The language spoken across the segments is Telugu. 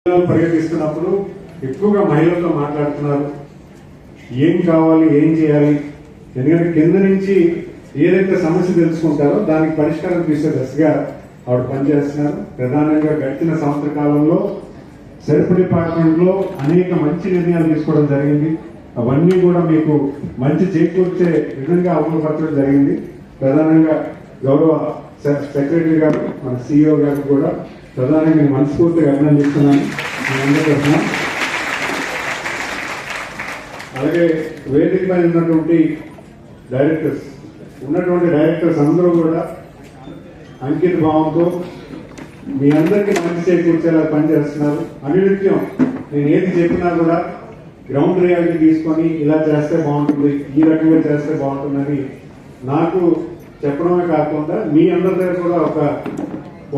పర్యటిస్తున్నప్పుడు ఎక్కువగా మహిళలతో మాట్లాడుతున్నారు. ఏం కావాలి, ఏం చేయాలి, ఎందుకంటే కింద నుంచి ఏదైతే సమస్య తెలుసుకుంటారో దానికి పరిష్కారం తీసే దశగా ఆవిడ పనిచేస్తున్నారు. ప్రధానంగా గడిచిన సంవత్సర కాలంలో సెల్ఫ్ డిపార్ట్మెంట్ లో అనేక మంచి నిర్ణయాలు తీసుకోవడం జరిగింది. అవన్నీ కూడా మీకు మంచి చేకూర్చే విధంగా అమలుపరచడం జరిగింది. ప్రధానంగా గౌరవ సెక్రటరీ గారు, మన సిఇఓ గారు కూడా ప్రధానంగా మనస్ఫూర్తిగా అభినందిస్తున్నాను. అలాగే వేదిక పైన ఉన్నటువంటి డైరెక్టర్స్ అందరూ కూడా అంకిత భావంతో మీ అందరికీ మంచి చేకూర్చేలా పనిచేస్తున్నారు. అనినిత్యం నేను ఏది చెప్పినా కూడా గ్రౌండ్ రియాలిటీ తీసుకొని ఇలా చేస్తే బాగుంటుంది, ఈ రకంగా చేస్తే బాగుంటుందని నాకు చెప్పడమే కాకుండా మీ అందరి దగ్గర కూడా ఒక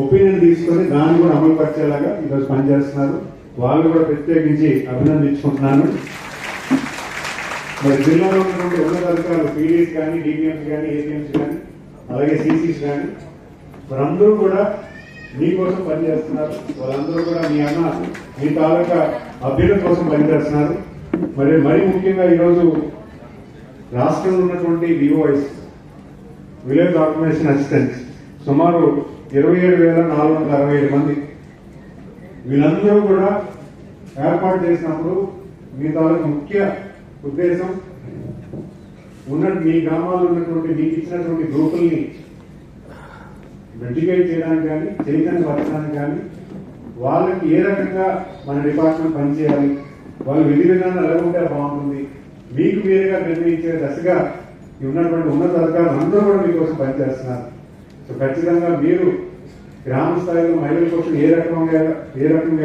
ఒపీనియన్ తీసుకొని దాన్ని కూడా అమలు పరిచేలాగా ఈరోజు పనిచేస్తున్నారు. వాళ్ళు కూడా ప్రత్యేకించి అభినందించుకుంటున్నాను. మరి జిల్లాలో ఉన్నటువంటి ఉన్నతాధికారులు పీడీస్ కానీ, డిపిఎంస్ కానీ, ఏపీఎంస్ కానీ, అలాగే సీసీస్ కానీ వారందరూ కూడా మీకోసం పనిచేస్తున్నారు. వాళ్ళందరూ కూడా మీ తాలూకా అభ్యున్నతి కోసం పనిచేస్తున్నారు. మరి ముఖ్యంగా ఈరోజు రాష్ట్రంలో ఉన్నటువంటి విఓఎస్, విలేజ్ ఆర్గనైజేషన్ అసిస్టెంట్స్ సుమారు 27,467 మంది, వీళ్ళందరూ కూడా ఏర్పాటు చేసినప్పుడు మీ తాలూకు ముఖ్య ఉద్దేశం మీ గ్రామాల్లో ఉన్నటువంటి మీకు ఇచ్చినటువంటి గ్రూపుల్ని వెరిఫై చేయడానికి కానీ, చైతన్యపరచడానికి కానీ, వాళ్ళకి ఏ రకంగా మన డిపార్ట్మెంట్ పనిచేయాలి, వాళ్ళు విధి విధానం ఎలా ఉంటే బాగుంటుంది, మీకు మీరుగా నిర్ణయించే దశగా ఉన్నటువంటి ఉన్నత అధికారులు అందరూ కూడా మీకోసం పనిచేస్తున్నారు. సో ఖచ్చితంగా మీరు గ్రామ స్థాయిలో మహిళల కోసం ఏ రకంగా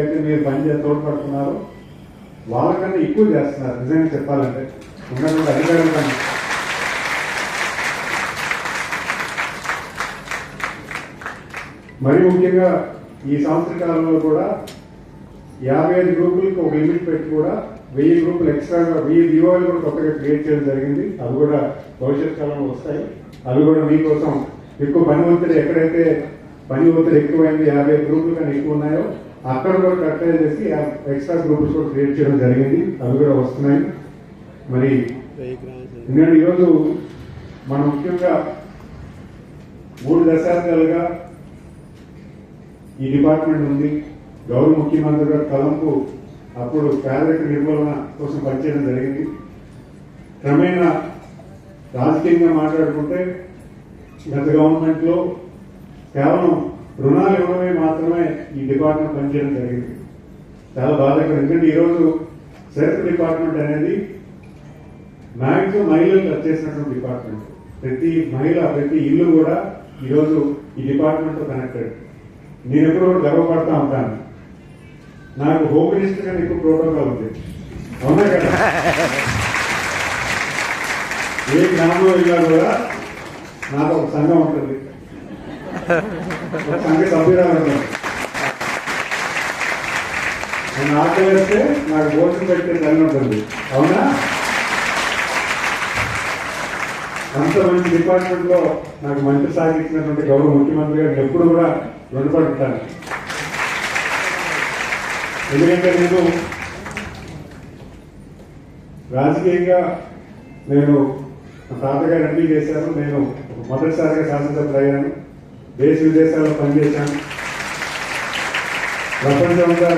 అయితే మీరు తోడ్పడుతున్నారో వాళ్ళకన్నా ఎక్కువ చేస్తున్నారు. నిజంగా చెప్పాలంటే ఉన్నటువంటి అధికారుల కన్నా. మరి ముఖ్యంగా ఈ సంవత్సర కాలంలో కూడా 55 గ్రూపులకు ఒక లిమిట్ పెట్టి కూడా 1000 గ్రూపులు ఎక్స్ట్రాగా 1000 వివోలు కూడా కొత్తగా క్రియేట్ చేయడం జరిగింది. అవి కూడా భవిష్యత్ కాలంలో వస్తాయి. అవి కూడా మీకోసం ఎక్కువ పని ఒత్తిడి, ఎక్కడైతే పని ఒత్తిడి ఎక్కువైంది 50 గ్రూపులు కానీ ఎక్కువ ఉన్నాయో అక్కడ కూడా కరెక్ట్ చేసి ఎక్స్ట్రా గ్రూప్స్ కూడా క్రియేట్ చేయడం జరిగింది. అవి కూడా వస్తున్నాయి. మరి ఎందుకంటే ఈరోజు మనం ముఖ్యంగా 3 దశాబ్దాలుగా ఈ డిపార్ట్మెంట్ ఉంది. గౌరవ ముఖ్యమంత్రి గారు తలంపు అప్పుడు పేదరిక నిర్మూలన కోసం పనిచేయడం జరిగింది. క్రమేణా రాజకీయంగా మాట్లాడుకుంటే గత గవర్నమెంట్ లో కేవలం రుణాలు ఇవ్వడమే మాత్రమే ఈ డిపార్ట్మెంట్ పనిచేయడం జరిగింది. చాలా బాధాకరం. ఎందుకంటే ఈరోజు సెల్ఫ్ డిపార్ట్మెంట్ అనేది మ్యాక్సిమం మహిళలు టచ్ చేసినటువంటి డిపార్ట్మెంట్. ప్రతి మహిళ, ప్రతి ఇల్లు కూడా ఈరోజు ఈ డిపార్ట్మెంట్ తో కనెక్టెడ్. నేను ఎప్పుడూ గర్వపడతా ఉంటాను. నాకు హోమ్ మినిస్టర్ గానీ ఎక్కువ ప్రోటోకాల్ ఉంది, అవునా కదా? ఏ గ్రామంలో వెళ్ళినా కూడా నాకు ఒక సంఘం ఉంటుంది, ఒక సంఘ సభ్యురాలు ఉంటుంది. నేను ఆకలి వేస్తే నాకు భోజనం పెట్టే తల్లి ఉంటుంది, అవునా? అంత మంచి డిపార్ట్మెంట్ లో నాకు మంచి సాగించినటువంటి గౌరవ ముఖ్యమంత్రి గారికి ఎప్పుడు కూడా రుణపడుతాను. ఎందుకంటే నేను రాజకీయంగా నేను తాతగారు ఎంపీ చేశాను. నేను మొదటిసారిగా శాసనసభ్యులు అయ్యాను. దేశ విదేశాల్లో పనిచేశాను. ప్రపంచంగా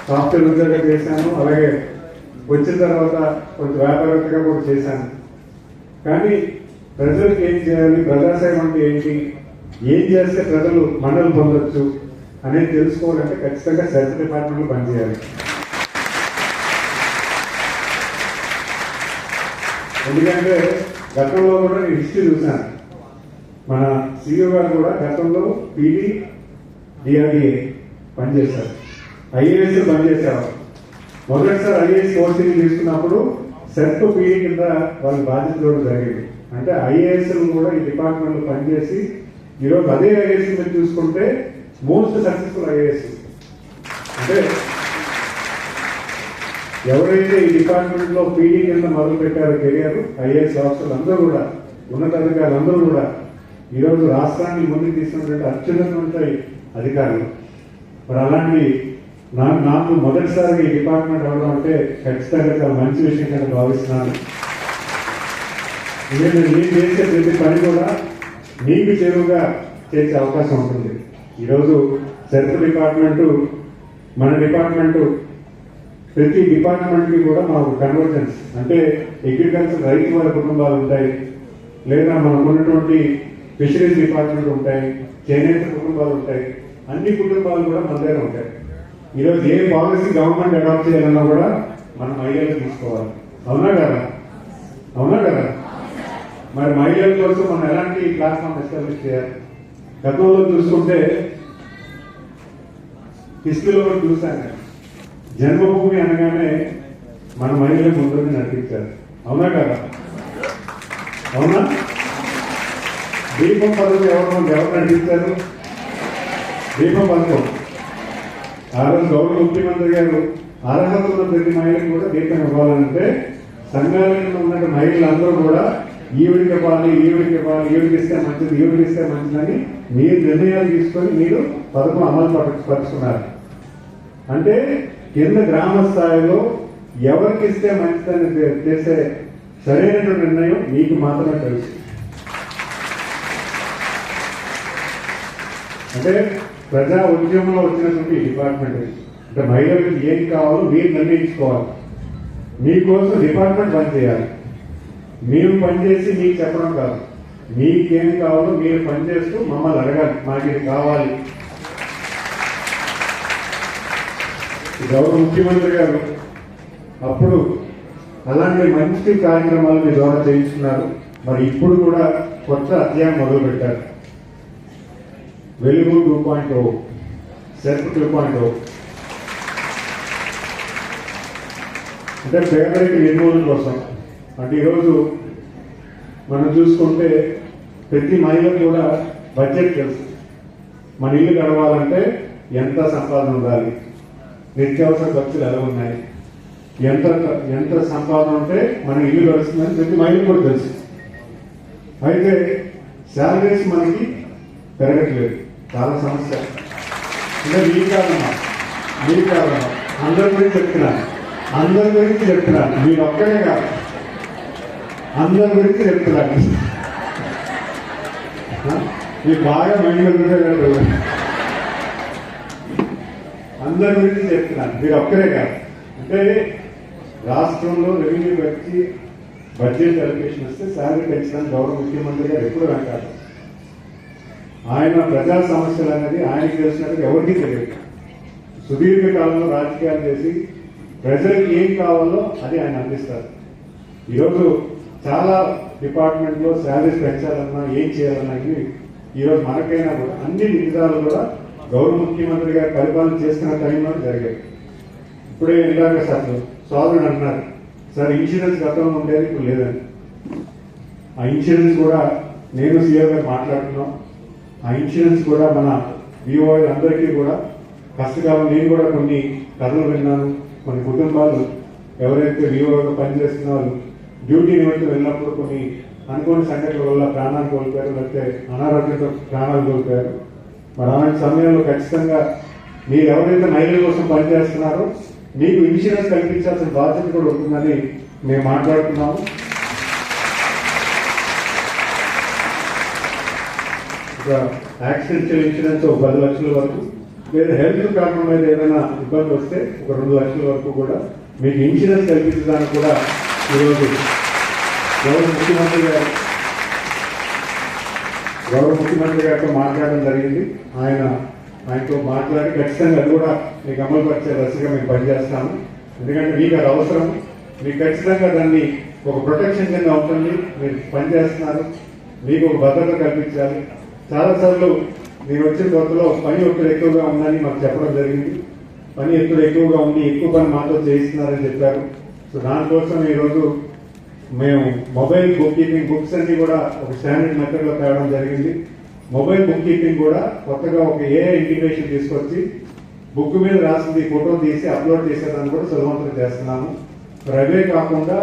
సాఫ్ట్వేర్ ఉద్యోగం చేశాను. అలాగే వచ్చిన తర్వాత కొంచెం వ్యాపారవేత్తగా కూడా చేశాను. కానీ ప్రజలకు ఏం చేయాలి, ప్రజాసేవ అంటే ఏంటి, ఏం చేస్తే ప్రజలు మండలం పొందొచ్చు అనేది తెలుసుకోవాలంటే ఖచ్చితంగా సెల్ఫ్ డిపార్ట్మెంట్ లో పనిచేయాలి. ఎందుకంటే గతంలో కూడా నేను హిస్టరీ చూశాను. మన సిఇఓ గారు కూడా గతంలో పీడీ, డిఆర్డిఏ పనిచేశారు, ఐఏఎస్ పనిచేసేవారు. మొదటిసారి ఐఏఎస్ కోర్సింగ్ తీసుకున్నప్పుడు సెల్ఫ్ పీడీ కింద వాళ్ళ బాధ్యతలు కూడా జరిగింది. అంటే ఐఏఎస్ కూడా ఈ డిపార్ట్మెంట్ లో పనిచేసి ఈరోజు అదే ఐఏఎస్ మీరు చూసుకుంటే మోస్ట్ సక్సెస్ఫుల్ ఐఏఎస్. అంటే ఎవరైతే ఈ డిపార్ట్మెంట్ లో పీడీ కింద మొదలు పెట్టారో కెరియర్, ఐఏఎస్ ఆఫీసర్లు అందరూ కూడా, ఉన్నతాధికారులు అందరూ కూడా ఈరోజు రాష్ట్రాన్ని ముందుకు తీసుకున్నటువంటి అత్యున్నతమైన అధికారులు. మరి అలాంటి నాకు మొదటిసారి ఈ డిపార్ట్మెంట్ అవడం అంటే ఖచ్చితంగా చాలా మంచి విషయంగా నేను భావిస్తున్నాను. నేను చేసే ప్రతి పని కూడా మీకు చేరువుగా చేసే అవకాశం ఉంటుంది. ఈరోజు సెల్ఫ్ డిపార్ట్మెంటు, మన డిపార్ట్మెంటు, ప్రతి డిపార్ట్మెంట్కి కూడా మాకు కన్వర్జెన్స్ అంటే అగ్రికల్చర్ రైతు వారి కుటుంబాలు ఉంటాయి, లేదా మనకు ఉన్నటువంటి ఫిషరీస్ డిపార్ట్మెంట్ ఉంటాయి, చేనేత కుటుంబాలు ఉంటాయి. అన్ని కుటుంబాలు కూడా మన దగ్గర ఉంటాయి. ఈరోజు ఏ పాలసీ గవర్నమెంట్ అడాప్ట్ చేయాలన్నా కూడా మనం మహిళలు తీసుకోవాలి. అవునా కదా? అవునా కదా? మరి మహిళల కోసం మనం ఎలాంటి ప్లాట్ఫామ్ ఎస్టాబ్లిష్ చేయాలి? గతంలో చూసుకుంటే హిస్టరీలో కూడా చూశాను, జన్మభూమి అనగానే మన మహిళలు ముందుని నడిపించారు. అవునా కదా? అవునా? దీపం పథకం ఎవరు నడిపించారు? దీపం పథకం ఆ రోజు గౌరవ ముఖ్యమంత్రి గారు అర్హత ఉన్న ప్రతి మహిళకు కూడా దీపం ఇవ్వాలంటే సంఘాలలో ఉన్న మహిళలందరూ కూడా ఈవిడికి ఇవ్వాలి, ఈవిడికి ఇవ్వాలి, ఈవిడికి ఇస్తే మంచిది, ఈవిడికి ఇస్తే మంచిదని మీరు నిర్ణయాలు తీసుకొని మీరు పథకం అమలు పరుచుకున్నారు. అంటే కింద గ్రామ స్థాయిలో ఎవరికి ఇస్తే మంచిదని చేసే సరైనటువంటి నిర్ణయం మీకు మాత్రమే తెలుసు. అంటే ప్రజా ఉద్యమంలో వచ్చినటువంటి డిపార్ట్మెంట్ అంటే మహిళలకు ఏం కావాలో మీరు నిర్ణయించుకోవాలి. మీకోసం డిపార్ట్మెంట్ పనిచేయాలి. మేము పనిచేసి మీకు చెప్పడం కాదు, మీకేం కావాలో మీరు పనిచేస్తూ మమ్మల్ని అడగాలి, మాకు ఇది కావాలి. గౌరవ ముఖ్యమంత్రి గారు అప్పుడు అలాంటి మంచి కార్యక్రమాలు మీ ద్వారా చేయించుకున్నారు. మరి ఇప్పుడు కూడా కొత్త అధ్యాయం మొదలు పెట్టారు. వెలుగు 2.0, సెల్ఫ్ 2.0 అంటే పేదరిక నిర్మూలన కోసం. అంటే ఈరోజు మనం చూసుకుంటే ప్రతి మహిళకు కూడా బడ్జెట్ తెలుసు. మన ఇల్లు గడవాలంటే ఎంత సంపాదన ఉండాలి, నిత్యావసర ఖర్చులు ఎలా ఉన్నాయి, ఎంత సంపాదన ఉంటే మన ఇల్లు గడుస్తుందని ప్రతి మహిళకు కూడా తెలుసు. అయితే శాలరీస్ మనకి పెరగట్లేదు, చాలా సమస్య. అంటే మీ కాదమ్మా, అందరి గురించి చెప్తున్నాను, మీరు ఒక్కడే కాదు, అందరి గురించి చెప్తున్నాను. మీకు బాగా మహిళలు అందరి గురించి చెప్తున్నాను, మీరు ఒక్కరే కాదు. అంటే రాష్ట్రంలో రెవెన్యూ వచ్చి బడ్జెట్ అలొకేషన్ వస్తే శాలరీ పెంచడానికి గౌరవ ముఖ్యమంత్రి గారు ఎప్పుడు వెంటారు. ఆయన ప్రజా సమస్యలు అనేది ఆయనకి తెలిసినట్టు ఎవరికీ తెలియదు. సుదీర్ఘకాలంలో రాజకీయాలు చేసి ప్రజలకు ఏం కావాలో అది ఆయన అందిస్తారు. ఈరోజు చాలా డిపార్ట్మెంట్లో శాలరీస్ పెంచాలన్నా ఏం చేయాలన్నా ఈరోజు మనకైనా కూడా అన్ని విధాలు కూడా గౌరవ ముఖ్యమంత్రి గారు పరిపాలన చేస్తున్న టైంలో జరిగాయి. ఇప్పుడే ఇందాక సోదరుడు అన్నారు, సార్ ఇన్సూరెన్స్ గతంలో ఉండేది ఇప్పుడు లేదని. ఆ ఇన్సూరెన్స్ కూడా నేను సీఎం గారు మాట్లాడుతున్నాం. ఆ ఇన్సూరెన్స్ కూడా మన విఓ అందరికీ కూడా కష్టకాలం నేను కూడా కొన్ని కథలు విన్నాను. కొన్ని కుటుంబాలు ఎవరైతే విఓగా పనిచేస్తున్నారో డ్యూటీ నిమిత్తం వెళ్ళినప్పుడు కొన్ని అనుకోని సంఘటనల వల్ల ప్రాణాలు కోల్పోయారు, లేకపోతే అనారోగ్యంతో ప్రాణాలు కోల్పోయారు. మరి అలాంటి సమయంలో ఖచ్చితంగా మీరు ఎవరైతే మహిళల కోసం పనిచేస్తున్నారో మీకు ఇన్సూరెన్స్ కల్పించాల్సిన బాధ్యత కూడా ఉంటుందని మేము మాట్లాడుతున్నాము. యాక్సిడెంటల్ ఇన్సూరెన్స్ 10 లక్షల వరకు, లేదా హెల్త్ ప్రాబ్లం మీద ఏదైనా ఇబ్బంది వస్తే 2 లక్షల వరకు కూడా మీకు ఇన్సూరెన్స్ కల్పించడానికి కూడా ఈరోజు గౌరవ ముఖ్యమంత్రి గారితో మాట్లాడడం జరిగింది. ఆయనతో మాట్లాడి ఖచ్చితంగా అది కూడా మీకు అమలు పరిచే దశగా మేము పనిచేస్తాము. ఎందుకంటే మీకు అది అవసరం, మీకు ఖచ్చితంగా దాన్ని ఒక ప్రొటెక్షన్ కింద ఉంటుంది. మీరు పనిచేస్తున్నారు, మీకు ఒక భద్రత కల్పించాలి. చాలాసార్లు మీరు వచ్చిన కొత్తలో పని ఒత్తిడి ఎక్కువగా ఉందని మాకు చెప్పడం జరిగింది. పని ఒత్తిడి ఎక్కువగా ఉంది, ఎక్కువ పని మాతో చేయిస్తున్నారని చెప్పారు. సో దానికోసం ఈరోజు మేము మొబైల్ బుక్ కీపింగ్ బుక్స్ అన్ని కూడా ఒక స్టాండర్డ్ మెథడ్లో తేవడం జరిగింది. మొబైల్ బుక్ కీపింగ్ కూడా కొత్తగా ఒక ఏఐ ఇంటిగ్రేషన్ తీసుకొచ్చి బుక్ మీద రాసింది ఫోటో తీసి అప్లోడ్ చేసేదాన్ని కూడా సులభంతం చేస్తున్నాము. అవే కాకుండా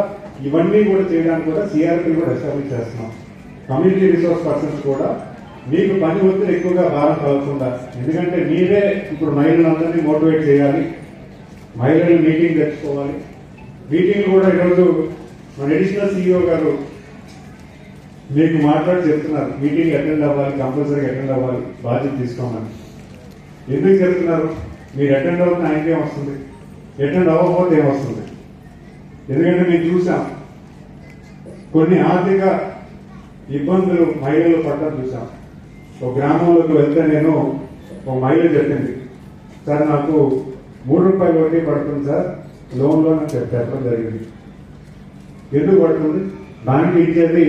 ఇవన్నీ కూడా చేయడానికి కూడా సిఆర్పీ కూడా ఎస్టాబ్లిష్ చేస్తున్నాం. కమ్యూనిటీ రిసోర్స్ పర్సన్స్ కూడా మీకు పని ఒత్తిడి ఎక్కువగా భారం కలగకుండా, ఎందుకంటే మీరే ఇప్పుడు మహిళలందరినీ మోటివేట్ చేయాలి, మహిళలు మీటింగ్ తెచ్చుకోవాలి. మీటింగ్ కూడా ఈరోజు మన అడిషనల్ CEO గారు మీకు మాట్లాడి చెప్తున్నారు, మీటింగ్ అటెండ్ అవ్వాలి, కంపల్సరీగా అటెండ్ అవ్వాలి, బాధ్యత తీసుకోమని. ఎందుకు చెప్తున్నారు? మీరు అటెండ్ అవుతున్న ఆయనకి ఏమొస్తుంది, అటెండ్ అవ్వకపోతే ఏమొస్తుంది? ఎందుకంటే మేము చూసాం కొన్ని ఆర్థిక ఇబ్బందులు మహిళలు పడ్డం చూసాం. ఒక గ్రామంలోకి వెళ్తే నేను ఒక మహిళ చెప్పింది, సార్ నాకు ₹3 వడ్డీ పడుతుంది సార్ లోన్లో నాకు చెప్పడం జరిగింది. ఎందుకు పడుతుంది? బ్యాంక్ ఇచ్చేది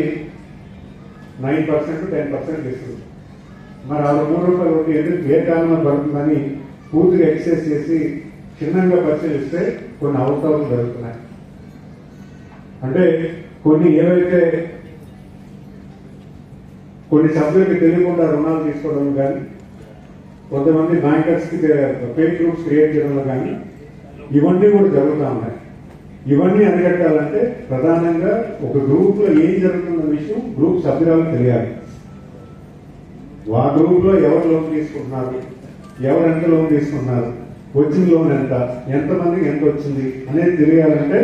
9%, 10% ఇస్తుంది. మరి ఆ ₹3 వడ్డీ ఎందుకు ఏ కాలంలో పడుతుందని పూర్తిగా ఎక్సైజ్ చేసి చిన్నంగా పరిశీలిస్తే కొన్ని అవసరాలు జరుగుతున్నాయి. అంటే కొన్ని ఏవైతే కొన్ని సభ్యులకి తెలియకుండా రుణాలు తీసుకోవడం కానీ, కొంతమంది బ్యాంకర్స్ కి ఫేక్ గ్రూప్స్ క్రియేట్ చేయడంలో కానీ ఇవన్నీ కూడా జరుగుతూ ఉన్నాయి. ఇవన్నీ అరికట్టాలంటే ప్రధానంగా ఒక గ్రూప్ లో ఏం జరుగుతున్న విషయం గ్రూప్ సభ్యులకు తెలియాలి. ఆ గ్రూప్ లో ఎవరు లోన్ తీసుకుంటున్నారు, ఎవరు ఎంత లోన్ తీసుకుంటున్నారు, వచ్చిన లోన్ ఎంత, ఎంతమందికి ఎంత వచ్చింది అనేది తెలియాలంటే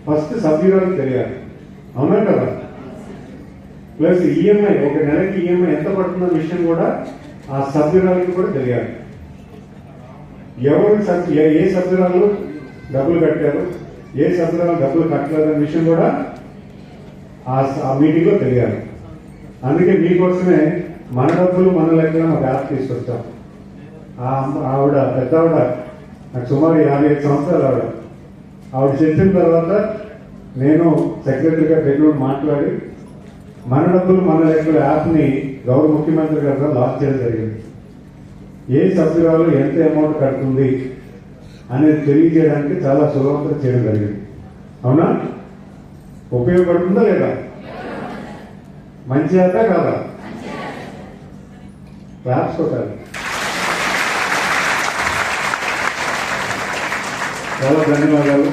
ఫస్ట్ సభ్యురాలకు తెలియాలి. అవునా కదా? ప్లస్ ఈఎంఐ, ఒక నెలకి ఈఎంఐ ఎంత పడుతున్న విషయం కూడా ఆ సభ్యురాలకి కూడా తెలియాలి. ఎవరు ఏ సభ్యురాలు డబ్బులు కట్టారు, ఏ సభ్యురాలు డబ్బులు కట్టలేదు అనే విషయం కూడా ఆ మీటింగ్ లో తెలియాలి. అందుకే మీకోసమే మన డబ్బులు మన లెక్కన ఒక యాప్ తీసుకొచ్చాం. ఆవిడ పెద్ద ఆవిడ, నాకు సుమారు 55 సంవత్సరాలు ఆవిడ చెప్పిన తర్వాత నేను సెక్రటరీగా పెట్టుకుని మాట్లాడి మన డబ్బులు మన లెక్కల యాప్ ని గౌరవ ముఖ్యమంత్రి గారు లాంచ్ చేయడం జరిగింది. ఏ సభ్యురాలు ఎంత అమౌంట్ కడుతుంది అనేది తెలియజేయడానికి చాలా సులభంగా చేయడం జరిగింది. అవునా? ఉపయోగపడుతుందా లేదా? మంచి ఆట కాదా? క్లాప్స్ కొట్టాలి. చాలా ధన్యవాదాలు.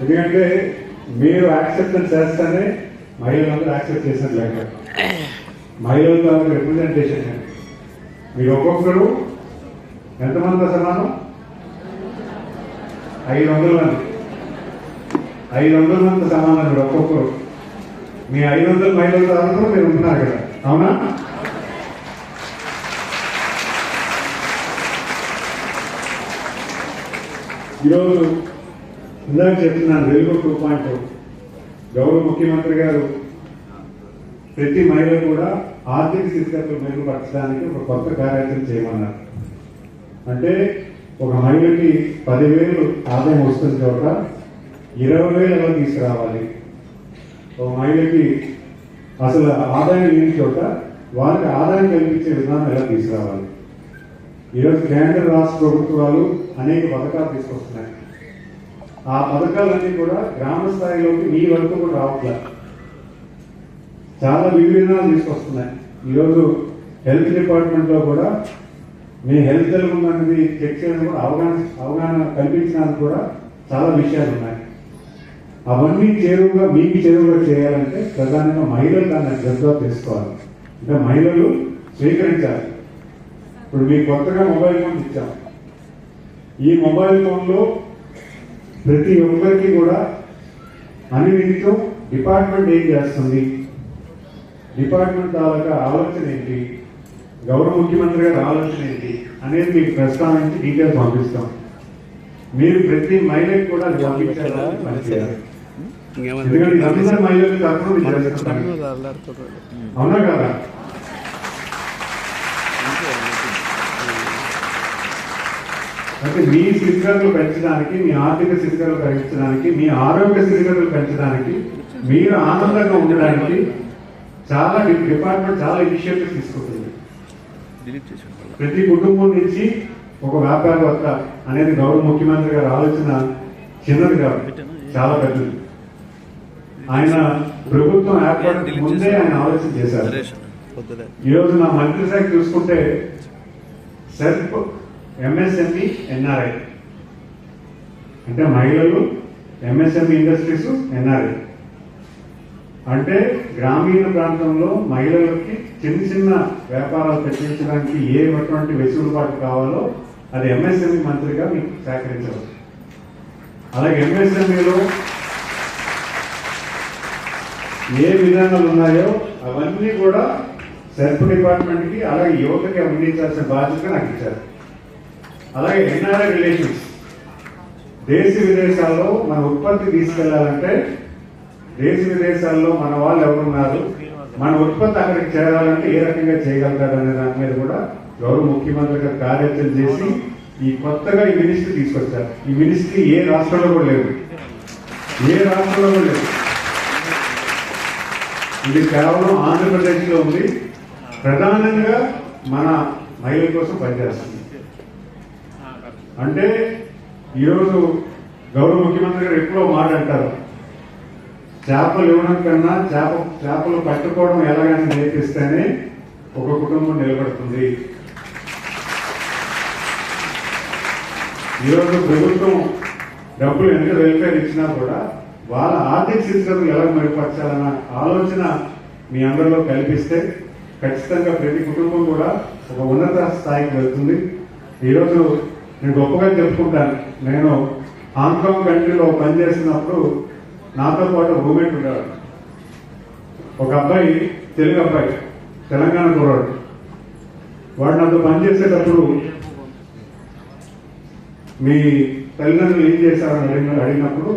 ఎందుకంటే మీరు యాక్సెప్టెన్స్ చేస్తేనే మహిళలందరూ యాక్సెప్ట్ చేసినట్టు లేక మహిళలతో రిప్రజెంటేషన్. మీరు ఒక్కొక్కరు ఎంతమంది సమానం? 500 మంది. 500 మంది సమానం. మీరు ఒక్కొక్కరు మీ 500 మహిళలతో అందరూ మీరు ఉంటున్నారు కదా. అవునా? ఈరోజు ఇందాక చెప్తున్నాను, వెలుగు 2.0 గౌరవ ముఖ్యమంత్రి గారు ప్రతి మహిళ కూడా ఆర్థిక స్థితిగతులు మెరుగుపరచడానికి ఒక కొత్త కార్యాచరణ చేయమన్నారు. అంటే ఒక మహిళకి 10,000 ఆదాయం వస్తున్న చోట 20,000 ఎలా తీసుకురావాలి, ఒక మహిళకి అసలు ఆదాయం లేని చోట వాళ్ళకి ఆదాయం కల్పించే విధానం ఎలా తీసుకురావాలి. ఈరోజు కేంద్ర రాష్ట్ర ప్రభుత్వాలు అనేక పథకాలు తీసుకొస్తున్నాయి. ఆ పథకాలన్నీ కూడా గ్రామ స్థాయిలోకి మీ వరకు కూడా రావట్లేదు. చాలా విభిన్నాలు తీసుకొస్తున్నాయి. ఈరోజు హెల్త్ డిపార్ట్మెంట్ లో కూడా మీ హెల్త్ ఎలా ఉందనేది చెక్ చేయడం కూడా అవగాహన కల్పించడానికి కూడా చాలా విషయాలు ఉన్నాయి. అవన్నీ మీకు చేరువుగా చేయాలంటే ప్రధానంగా మహిళలు దాన్ని శ్రద్ధగా తెలుసుకోవాలి. అంటే మహిళలు స్వీకరించాలి. ఇప్పుడు మీకు కొత్తగా మొబైల్ ఫోన్ ఇచ్చాం. ఈ మొబైల్ ఫోన్ లో ప్రతి ఒక్కరికి కూడా అనినిమిత్తం డిపార్ట్మెంట్ ఏం చేస్తుంది, డిపార్ట్మెంట్ తాలూకా ఆలోచన ఏంటి, గౌరవ ముఖ్యమంత్రి గారి ఆలోచన ఏంటి అనేది మీకు ప్రస్తావించి డీటెయిల్స్ పంపిస్తాం. మీరు ప్రతి మహిళకి కూడా అది పంపించాలని పనిచేయాలి. ఎందుకంటే అందరూ మహిళలకు తరఫున అవునా కదా? అంటే మీ స్థితిగతులు పెంచడానికి, మీ ఆర్థిక స్థితిగతులు పెంచడానికి, మీ ఆరోగ్య స్థితిగతులు పెంచడానికి, మీరు ఆనందంగా ఉండడానికి చాలా డిపార్ట్మెంట్ చాలా ఇనిషియేటివ్స్ తీసుకుంటుంది. ప్రతి కుటుంబం నుంచి ఒక వ్యాపారవేత్త అనేది గౌరవ ముఖ్యమంత్రి గారి ఆలోచన చిన్నది కాదు, చాలా పెద్దది. ఆయన ప్రభుత్వం ఏర్పడక ముందే ఆయన ఆలోచన చేశారు. ఈరోజు నా మంత్రి శాఖ చూసుకుంటే సెల్ఫ్ ఎంఎస్ఎంఈ ఎన్ఆర్ఐ అంటే మహిళలు, ఎంఎస్ఎంఈ ఇండస్ట్రీస్, ఎన్ఆర్ఐ అంటే గ్రామీణ ప్రాంతంలో మహిళలకి చిన్న చిన్న వ్యాపారాలు పెట్టించడానికి ఎటువంటి వెసులుబాటు కావాలో అది ఎంఎస్ఎంఈ మంత్రిగా మీకు సేకరించవచ్చు. అలాగే ఎంఎస్ఎంఈలో ఏ విధానాలు ఉన్నాయో అవన్నీ కూడా సెల్ఫ్ డిపార్ట్మెంట్కి అలాగే యువతకి అందించాల్సిన బాధ్యత నాకు ఇచ్చారు. అలాగే ఎన్ఆర్ఐ రిలేషన్స్, దేశ విదేశాల్లో మన ఉత్పత్తి తీసుకెళ్లాలంటే దేశ విదేశాల్లో మన వాళ్ళు ఎవరున్నారు, మన ఉత్పత్తి అక్కడికి చేరాలంటే ఏ రకంగా చేయగలుగుతారు అనే దాని మీద కూడా గౌరవ ముఖ్యమంత్రి గారు కార్యాచరణ చేసి ఈ కొత్తగా ఈ మినిస్ట్రీ తీసుకొచ్చారు. ఈ మినిస్ట్రీ ఏ రాష్ట్రంలో కూడా లేదు, ఏ రాష్ట్రంలో కూడా లేదు. ఇది కేవలం ఆంధ్రప్రదేశ్ లో ఉంది. ప్రధానంగా మన మహిళల కోసం పనిచేస్తుంది. అంటే ఈరోజు గౌరవ ముఖ్యమంత్రి గారు ఎప్పుడో మాట అంటారు, చేపలు ఇవ్వడం కన్నా చేపలు పట్టుకోవడం ఎలాగని నేర్పిస్తేనే ఒక కుటుంబం నిలబడుతుంది. ఈరోజు ప్రభుత్వం డబ్బులు ఎంత వెల్ఫేర్ ఇచ్చినా కూడా వాళ్ళ ఆర్థిక స్థితిగతులు ఎలా మెరుగుపరచాలన్న ఆలోచన మీ అందరిలో కల్పిస్తే ఖచ్చితంగా ప్రతి కుటుంబం కూడా ఒక ఉన్నత స్థాయికి వెళ్తుంది. ఈరోజు నేను గొప్పగా చెప్పుకుంటాను, నేను హాంకాంగ్ కంట్రీలో పనిచేస్తున్నప్పుడు నాతో పాటు రూమ్మేట్ ఉండేవాడు. ఒక అబ్బాయి, తెలుగు అబ్బాయి, తెలంగాణ కుర్రాడు. వాడు నాతో పనిచేసేటప్పుడు మీ తల్లిదండ్రులు ఏం చేశారని అడిగినప్పుడు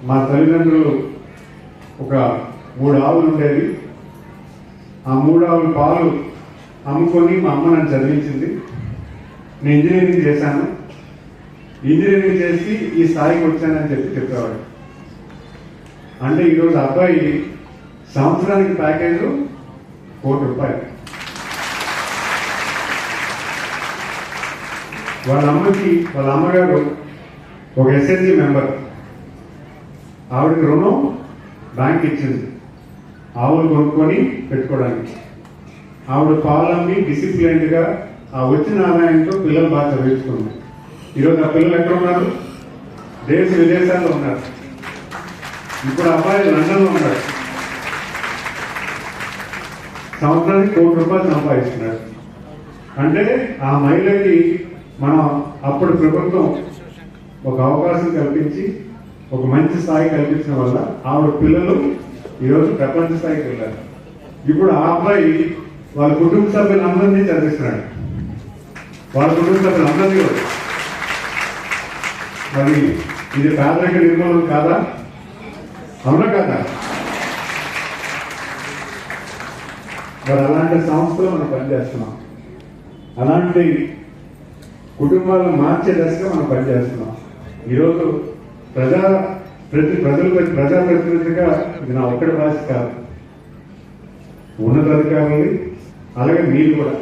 మా తల్లిదండ్రులు ఒక 3 ఆవులు ఉండేవి. ఆ 3 ఆవుల పాలు అమ్ముకొని మా అమ్మ నన్ను చదివించింది. నేను ఇంజనీరింగ్ చేశాను, ఇంజనీరింగ్ చేసి ఈ స్థాయికి వచ్చానని చెప్పేవాడు. అంటే ఈరోజు అబ్బాయి సంవత్సరానికి ప్యాకేజ్ ₹1,00,00,000. వాళ్ళ అమ్మగారు ఒక ఎస్ఎస్జి మెంబర్. ఆవిడకి రుణం బ్యాంక్ ఇచ్చింది ఆవులు కొనుక్కొని పెట్టుకోవడానికి. ఆవిడ పాలమ్మి డిసిప్లైన్డ్ గా ఆ వచ్చిన ఆదాయంతో పిల్లలు బాగా చదివించుకున్నారు. ఈరోజు ఆ పిల్లలు ఎక్కడ ఉన్నారు? దేశ విదేశాల్లో ఉన్నారు. ఇప్పుడు అబ్బాయి లండన్ లో ఉన్నాడు. సంవత్సరానికి ₹1,00,00,000 సంపాదిస్తున్నాడు. అంటే ఆ మహిళకి మనం అప్పుడు ప్రభుత్వం ఒక అవకాశం కల్పించి ఒక మంచి స్థాయి కల్పించడం వల్ల ఆవిడ పిల్లలు ఈరోజు ప్రపంచ స్థాయికి వెళ్ళారు. ఇప్పుడు ఆ అబ్బాయి వాళ్ళ కుటుంబ సభ్యులందరినీ చదివిస్తున్నాడు. వాళ్ళ కుటుంబ సభ్యులందరినీ కూడా. మరి ఇది పేదరిక నిర్మూలన కాదా? అవునా కాదా? మరి అలాంటి సంస్థలో మనం పనిచేస్తున్నాం. అలాంటి కుటుంబాలను మార్చే దశగా మనం పనిచేస్తున్నాం. ఈరోజు ప్రజాప్రతినిధిగా ఇది నా ఒక్కడి భాష కాదు, ఉన్నతాధికారులు అలాగే మీరు కూడా.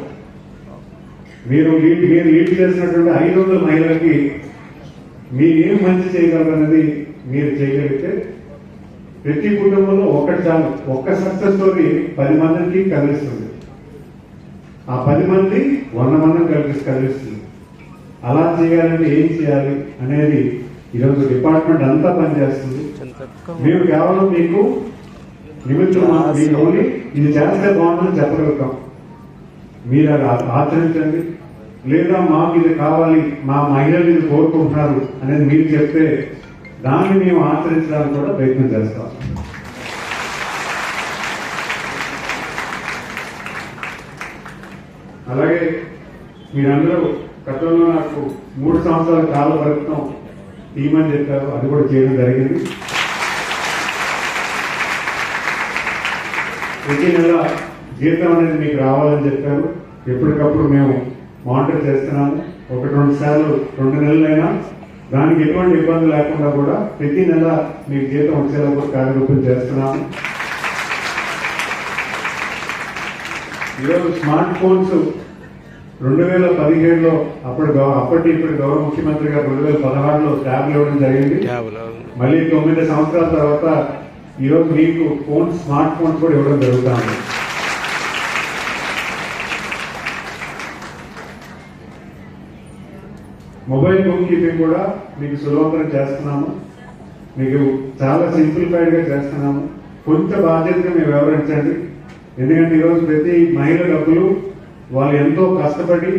మీరు లీడ్ చేసినటువంటి 500 మహిళలకి మీరేం మంచి చేయగలరు అనేది మీరు చేయగలిగితే ప్రతి కుటుంబంలో ఒకటి చాలు. ఒక్క సక్సెస్ స్టోరీ 10 మందికి కలిగిస్తుంది. ఆ 10 మంది 100 మందిని కలిగిస్తుంది. అలా చేయాలంటే ఏం చేయాలి అనేది ఈరోజు డిపార్ట్మెంట్ అంతా పనిచేస్తుంది. మేము కేవలం మీకు నిమిత్తం ఇది చేస్తే బాగుందని చెప్పగలుగుతాం. మీరు అది ఆచరించండి, లేదా మాకు ఇది కావాలి, మా మహిళలు ఇది కోరుకుంటున్నారు అనేది మీరు చెప్తే దాన్ని మేము ఆచరించడానికి కూడా ప్రయత్నం చేస్తాం. అలాగే మీరందరూ గతంలో నాకు 3 సంవత్సరాల కాల పరిమితం తీయమని చెప్పారు, అది కూడా చేయడం జరిగింది. ప్రతి నెల జీతం అనేది మీకు రావాలని చెప్పారు. ఎప్పటికప్పుడు మేము మానిటర్ చేస్తున్నాము. 1-2 సార్లు 2 నెలలైనా దానికి ఎటువంటి ఇబ్బంది లేకుండా కూడా ప్రతి నెల మీకు జీతం వచ్చేలా కూడా కార్యరూపం చేస్తున్నాము. ఈరోజు స్మార్ట్ ఫోన్స్ 2017లో అప్పటి ఇప్పుడు గౌరవ ముఖ్యమంత్రి గారు 2016లో ట్యాబ్లు ఇవ్వడం జరిగింది. మళ్ళీ 9 సంవత్సరాల తర్వాత ఈరోజు మీకు స్మార్ట్ ఫోన్స్ కూడా ఇవ్వడం జరుగుతుంది. మొబైల్ బుక్ కీపింగ్ కూడా మీకు సులభతరం చేస్తున్నాము. మీకు చాలా సింప్లిఫైడ్ గా చేస్తున్నాము. కొంత బాధ్యతగా మీరు వివరించండి. ఎందుకంటే ఈరోజు ప్రతి మహిళ డబ్బులు వాళ్ళు ఎంతో కష్టపడి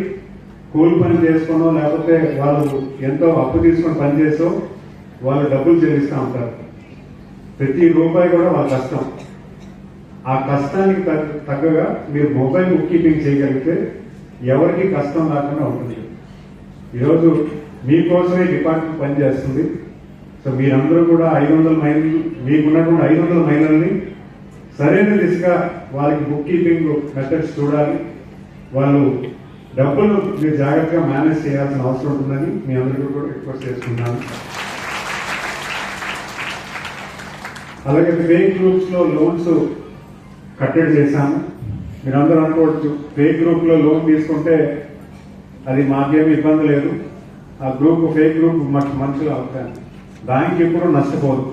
కూలి పని చేసుకోనో లేకపోతే వాళ్ళు ఎంతో అప్పు తీసుకొని పని చేసో వాళ్ళు డబ్బులు చెల్లిస్తూ ఉంటారు. ప్రతి రూపాయి కూడా వాళ్ళ కష్టం. ఆ కష్టానికి తగ్గగా మీరు మొబైల్ బుక్ కీపింగ్ చేయగలిగితే ఎవరికి కష్టం లేకుండా ఉంటుంది. ఈరోజు మీకోసమే డిపార్ట్మెంట్ పనిచేస్తుంది. సో మీరందరూ కూడా 500 మహిళలు, మీకున్నటువంటి 500 మహిళల్ని సరైన దిశగా వాళ్ళకి బుక్ కీపింగ్ మెథడ్స్ చూడాలి. వాళ్ళు డబ్బులు మీరు జాగ్రత్తగా మేనేజ్ చేయాల్సిన అవసరం ఉంటుందని మీ అందరికీ కూడా రిక్వెస్ట్ చేసుకున్నాను. అలాగే ఫేక్ గ్రూప్స్ లో లోన్స్ కట్టడి చేశాము. మీరందరూ అనుకోవచ్చు ఫేక్ గ్రూప్ లో లోన్ తీసుకుంటే అది మాకేమీ ఇబ్బంది లేదు, ఆ గ్రూప్ ఫేక్ గ్రూప్ మనుషులు అవుతాయి. బ్యాంక్ ఎప్పుడు నష్టపోదు,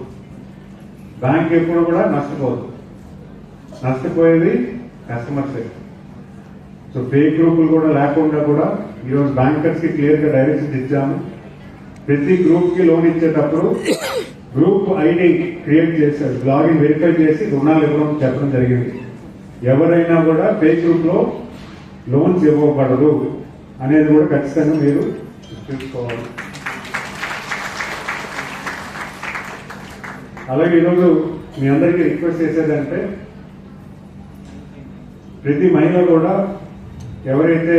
బ్యాంక్ ఎప్పుడు కూడా నష్టపోదు, నష్టపోయేది కస్టమర్సే. సో ఫేక్ గ్రూపులు కూడా లేకుండా కూడా ఈరోజు బ్యాంకర్స్ కి క్లియర్ గా డైరెక్షన్స్ ఇచ్చాము. ప్రతి గ్రూప్ కి లోన్ ఇచ్చేటప్పుడు గ్రూప్ ఐడి క్రియేట్ చేశారు, లాగిన్ వెరిఫై చేసి రుణాలు ఇవ్వడం చెప్పడం జరిగింది. ఎవరైనా కూడా ఫేక్ గ్రూప్ లో లోన్స్ ఇవ్వబడదు అనేది కూడా ఖచ్చితంగా మీరు చూసుకోవాలి. అలాగే ఈరోజు మీ అందరికీ రిక్వెస్ట్ చేసేదంటే ప్రతి మహిళ కూడా ఎవరైతే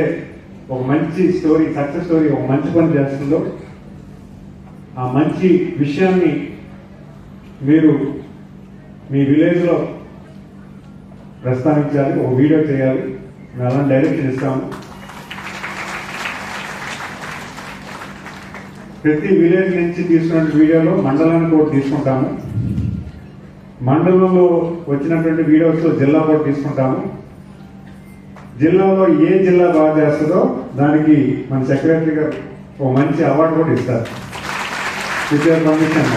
ఒక మంచి స్టోరీ, సక్సెస్ స్టోరీ, ఒక మంచి పని చేస్తుందో ఆ మంచి విషయాన్ని మీరు మీ విలేజ్ లో ప్రస్తావించాలి, ఒక వీడియో చేయాలి. మేము అలాంటి డైరెక్షన్ ఇస్తాము. ప్రతి విలేజ్ నుంచి తీసుకున్న వీడియోలో మండలానికి కూడా తీసుకుంటాము. మండలంలో వచ్చినటువంటి వీడియోస్ లో జిల్లా కూడా తీసుకుంటాము. జిల్లాలో ఏ జిల్లా బాగా చేస్తుందో దానికి మన సెక్రటరీ గారు ఒక మంచి అవార్డు కూడా ఇస్తారు. పర్మిషన్.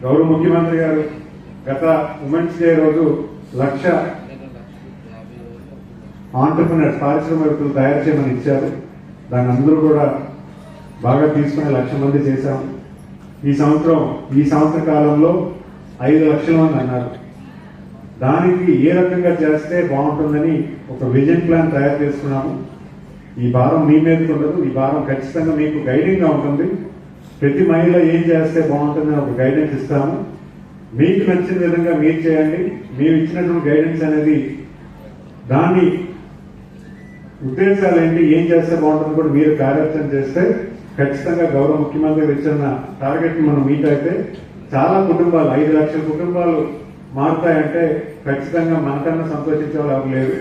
గౌరవ ముఖ్యమంత్రి గారు గత ఉమెన్స్ డే రోజు 1,00,000 ఆంటర్ప్రినర్స్, పారిశ్రామికవేత్తలు తయారు చేయమని ఇచ్చారు. దాన్ని అందరూ కూడా బాగా తీసుకుని 1,00,000 మంది చేశాము. ఈ సంవత్సర కాలంలో 5 లక్షల మంది అన్నారు. దానికి ఏ రకంగా చేస్తే బాగుంటుందని ఒక విజన్ ప్లాన్ తయారు చేసుకున్నాము. ఈ భారం మీ మీదకి ఉండదు, ఈ భారం ఖచ్చితంగా మీకు గైడింగ్ గా ఉంటుంది. ప్రతి మహిళ ఏం చేస్తే బాగుంటుందని ఒక గైడెన్స్ ఇస్తాము. మీకు నచ్చిన విధంగా మీరు చేయండి. మేము ఇచ్చినటువంటి గైడెన్స్ అనేది దాన్ని ఉద్దేశాలు ఏంటి, ఏం చేస్తే బాగుంటుంది కూడా మీరు కార్యాచరణ చేస్తే ఖచ్చితంగా గౌరవ ముఖ్యమంత్రి ఇచ్చిన టార్గెట్ మనం మీట్ అయితే చాలా కుటుంబాలు, 5 లక్షల కుటుంబాలు మారుతాయంటే ఖచ్చితంగా మనకన్నా సంతోషించే వాళ్ళు ఎవరు లేరు.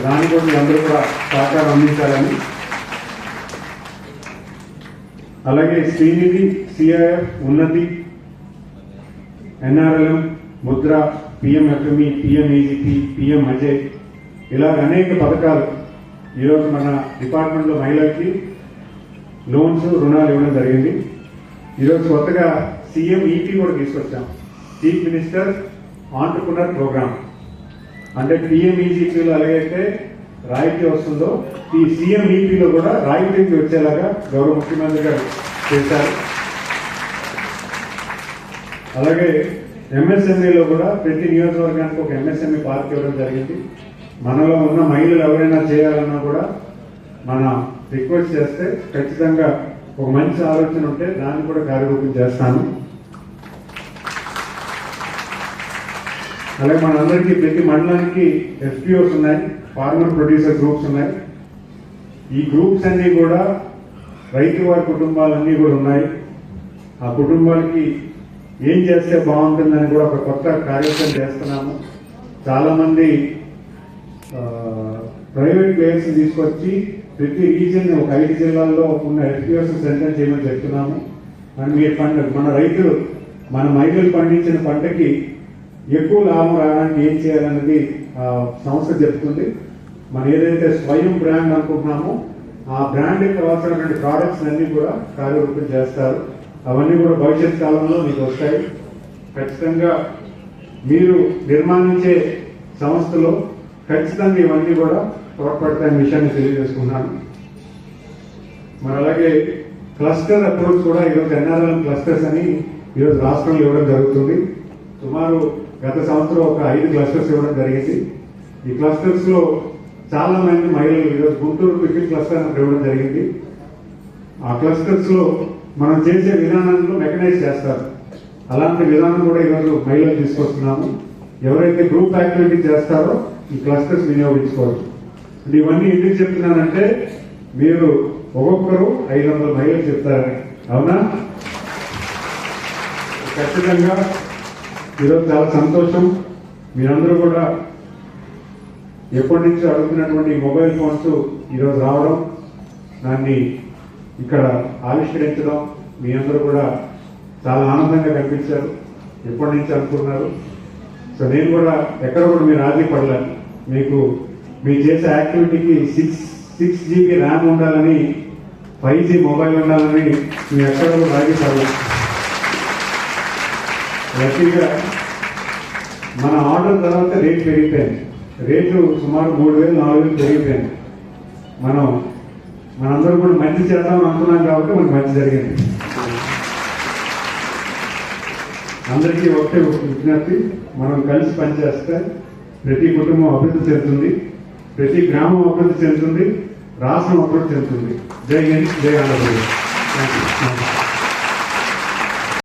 దాని కూడా అందరూ కూడా సహకారం అందించాలని. అలాగే శ్రీనిధి, సిఐఎఫ్, ఉన్నతి, NRLM, Mudra, PMFME, PMEGP, PM Ajay, ఇలా అనేక పథకాలు ఈరోజు మన డిపార్ట్మెంట్లో మహిళలకి లోన్స్, రుణాలు ఇవ్వడం జరిగింది. ఈరోజు కొత్తగా సీఎం ఈపీ కూడా తీసుకొచ్చాం, చీఫ్ మినిస్టర్ ఆంటర్ప్రినర్ ప్రోగ్రామ్. అంటే పిఎంఈజీపీలో అలాగైతే రాయితీ వస్తుందో ఈ సీఎం ఈపీలో కూడా రాయితీకి వచ్చేలాగా గౌరవ ముఖ్యమంత్రి గారు చేశారు. అలాగే ఎంఎస్ఎంఈలో కూడా ప్రతి నియోజకవర్గానికి ఒక ఎంఎస్ఎంఈ పార్క్ ఇవ్వడం జరిగింది. మనలో ఉన్న మహిళలు ఎవరైనా చేయాలన్నా కూడా మన రిక్వెస్ట్ చేస్తే ఖచ్చితంగా ఒక మంచి ఆలోచన ఉంటే దాన్ని కూడా కార్యరూపం చేస్తాను. అలాగే మనందరికీ ప్రతి మండలానికి ఎఫ్పిఓస్ ఉన్నాయి, ఫార్మర్ ప్రొడ్యూసర్ గ్రూప్స్ ఉన్నాయి. ఈ గ్రూప్స్ అన్ని కూడా రైతు వారి కుటుంబాలన్నీ కూడా ఉన్నాయి. ఆ కుటుంబాలకి ఏం చేస్తే బాగుంటుందని కూడా ఒక కొత్త కార్యక్రమం చేస్తున్నాము. చాలా మంది ప్రైవేట్ ప్లేయర్స్ తీసుకొచ్చి ప్రతి రీజియన్ ఒక 5 జిల్లాల్లో ఉన్న ఎఫ్పిఓస్ సెంటర్ చేయమని చెప్తున్నాము. అండ్ మీరు మన రైతులు, మన మహిళలు పండించిన పంటకి ఎక్కువ లాభం రావడానికి ఏం చేయాలన్నది సంస్థ చెప్తుంది. మనం ఏదైతే స్వయం బ్రాండ్ అనుకుంటున్నామో ఆ బ్రాండ్కి కావాల్సినటువంటి ప్రోడక్ట్స్ అన్ని కూడా కార్యరూపం చేస్తారు. అవన్నీ కూడా భవిష్యత్ కాలంలో మీకు వస్తాయి. ఖచ్చితంగా మీరు నిర్మాణించే సంస్థలో ఖచ్చితంగా ఇవన్నీ కూడా తోడ్పడతాయనే విషయాన్ని తెలియజేసుకున్నాను. మరి అలాగే క్లస్టర్ అప్రోచ్ కూడా ఈరోజు ఎన్ఆర్ఎల్ క్లస్టర్స్ అని ఈరోజు రాష్ట్రంలో ఇవ్వడం జరుగుతుంది. సుమారు గత సంవత్సరం ఒక 5 క్లస్టర్స్ ఇవ్వడం జరిగింది. ఈ క్లస్టర్స్ లో చాలా మంది మహిళలు ఈరోజు గుంటూరు పికిల్ క్లస్టర్ అని ఇవ్వడం జరిగింది. ఆ క్లస్టర్స్ లో మనం చేసే విధానంలో మెకనైజ్ చేస్తారు. అలాంటి విధానం కూడా ఈరోజు మహిళలు తీసుకొస్తున్నాము. ఎవరైతే గ్రూప్ యాక్టివిటీ చేస్తారో ఈ క్లస్టర్స్ వినియోగించుకోవచ్చు. ఇవన్నీ ఎందుకు చెప్తున్నానంటే మీరు ఒక్కొక్కరు 500 మహిళలు చెప్తారని. అవునా? ఖచ్చితంగా ఈరోజు చాలా సంతోషం. మీరందరూ కూడా ఎప్పటి నుంచి అడుగుతున్నటువంటి మొబైల్ ఫోన్స్ ఈరోజు రావడం, దాన్ని ఇక్కడ ఆవిష్కరించడం మీ అందరూ కూడా చాలా ఆనందంగా కనిపించారు. ఎప్పటి నుంచి అనుకున్నారు. సో నేను కూడా ఎక్కడ కూడా మీరు రాజీ పడలేదు. మీకు మీరు చేసే యాక్టివిటీకి 6 GB ర్యామ్ ఉండాలని, 5G మొబైల్ ఉండాలని మీరు ఎక్కడ కూడా రాజీ పడలేదు. లక్కీగా మన ఆర్డర్ తర్వాత రేట్ పెరిగిపోయింది. రేటు సుమారు 3,000-4,000 పెరిగిపోయింది. మనందరూ కూడా మంచి చేద్దాం అనుకున్నాం కాబట్టి మనకు మంచి జరిగింది. అందరికీ ఒకటే విజ్ఞప్తి, మనం కలిసి పనిచేస్తే ప్రతి కుటుంబం అభివృద్ధి చెందుతుంది, ప్రతి గ్రామం అభివృద్ధి చెందుతుంది, రాష్ట్రం అభివృద్ధి చెందుతుంది. జై హింద్, జై ఆంధ్రప్రదేశ్. Thank you.